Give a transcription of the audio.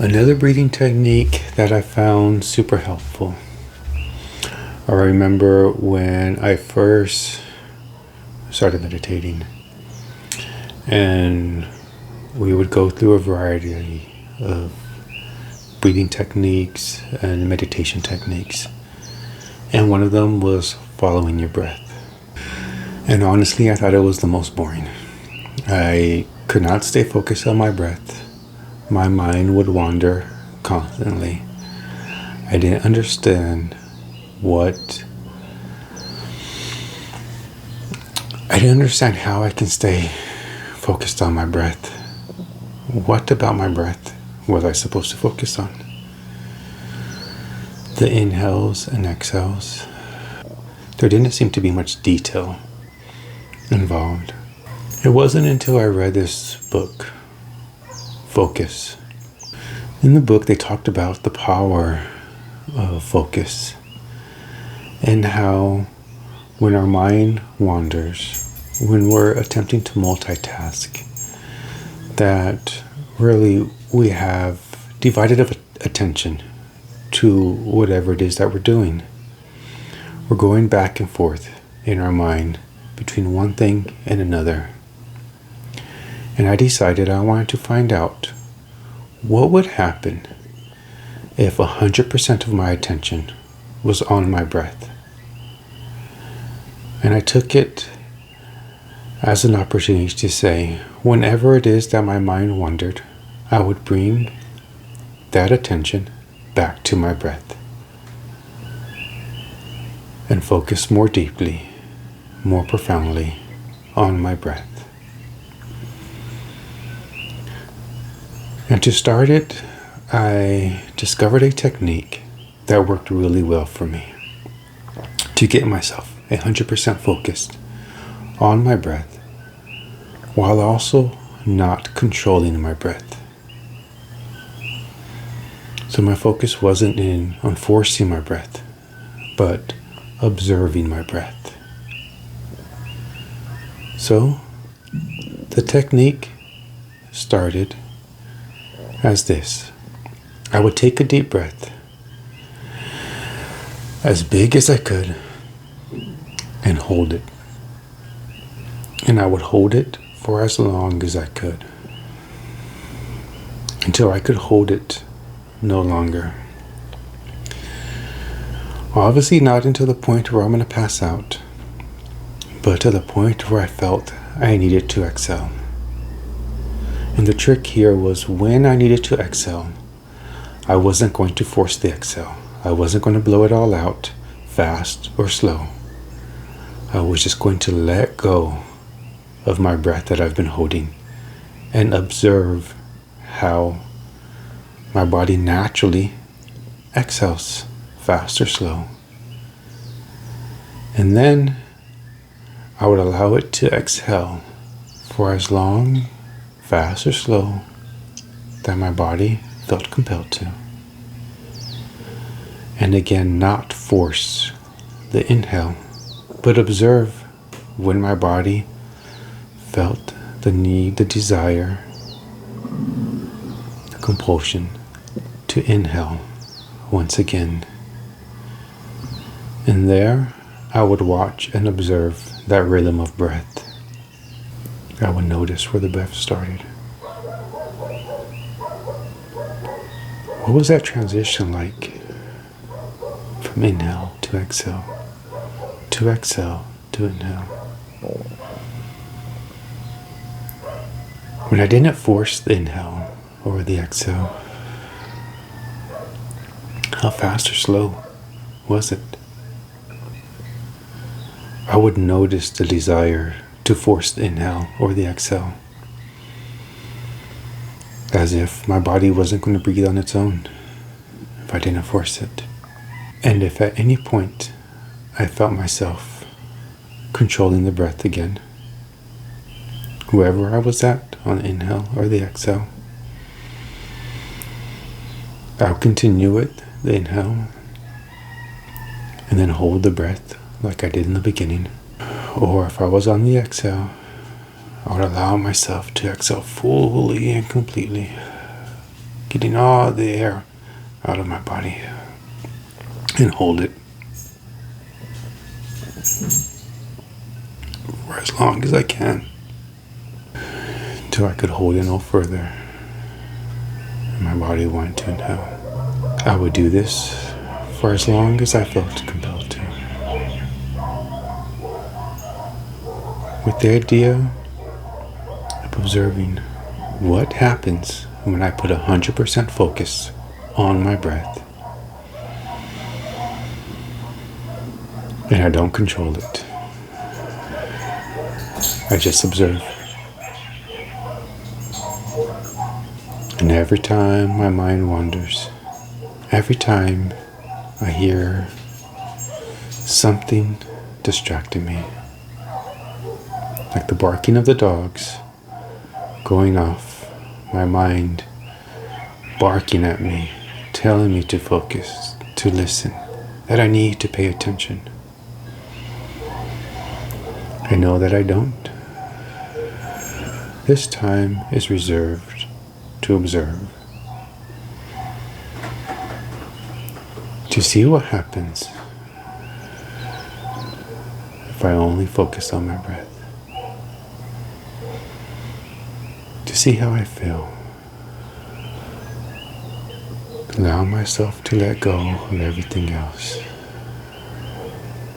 Another breathing technique that I found super helpful. I remember when I first started meditating, and we would go through a variety of breathing techniques and meditation techniques, and one of them was following your breath. And honestly, I thought it was the most boring. I could not stay focused on my breath. My mind would wander constantly. I didn't understand how I can stay focused on my breath. What about my breath was I supposed to focus on? The inhales and exhales. There didn't seem to be much detail involved. It wasn't until I read this book, Focus. In the book, they talked about the power of focus and how when our mind wanders, when we're attempting to multitask, that really we have divided up attention to whatever it is that we're doing. We're going back and forth in our mind between one thing and another. And I decided I wanted to find out what would happen if 100% of my attention was on my breath. And I took it as an opportunity to say, whenever it is that my mind wandered, I would bring that attention back to my breath and focus more deeply, more profoundly on my breath. And to start it, I discovered a technique that worked really well for me to get myself 100% focused on my breath while also not controlling my breath. So my focus wasn't on forcing my breath, but observing my breath. So the technique started as this. I would take a deep breath, as big as I could, and hold it. And I would hold it for as long as I could, until I could hold it no longer. Obviously not until the point where I'm going to pass out, but to the point where I felt I needed to exhale. And the trick here was when I needed to exhale, I wasn't going to force the exhale. I wasn't going to blow it all out, fast or slow. I was just going to let go of my breath that I've been holding and observe how my body naturally exhales, fast or slow. And then I would allow it to exhale for as long, fast or slow, that my body felt compelled to. And again, not force the inhale, but observe when my body felt the need, the desire, the compulsion to inhale once again. And there, I would watch and observe that rhythm of breath. I would notice where the breath started. What was that transition like? From inhale to exhale to inhale. When I didn't force the inhale or the exhale, how fast or slow was it? I would notice the desire to force the inhale or the exhale, as if my body wasn't going to breathe on its own if I didn't force it. And if at any point I felt myself controlling the breath again, wherever I was at on the inhale or the exhale, I'll continue it, the inhale, and then hold the breath like I did in the beginning. Or if I was on the exhale, I would allow myself to exhale fully and completely getting all the air out of my body, and hold it for as long as I can, until I could hold it no further and my body wanted to inhale. I would do this for as long as I felt compelled to, with the idea of observing what happens when I put 100% focus on my breath and I don't control it. I just observe. And every time my mind wanders, every time I hear something distracting me, like the barking of the dogs going off, my mind barking at me, telling me to focus, to listen, that I need to pay attention. I know that I don't. This time is reserved to observe, to see what happens if I only focus on my breath, to see how I feel. Allow myself to let go of everything else.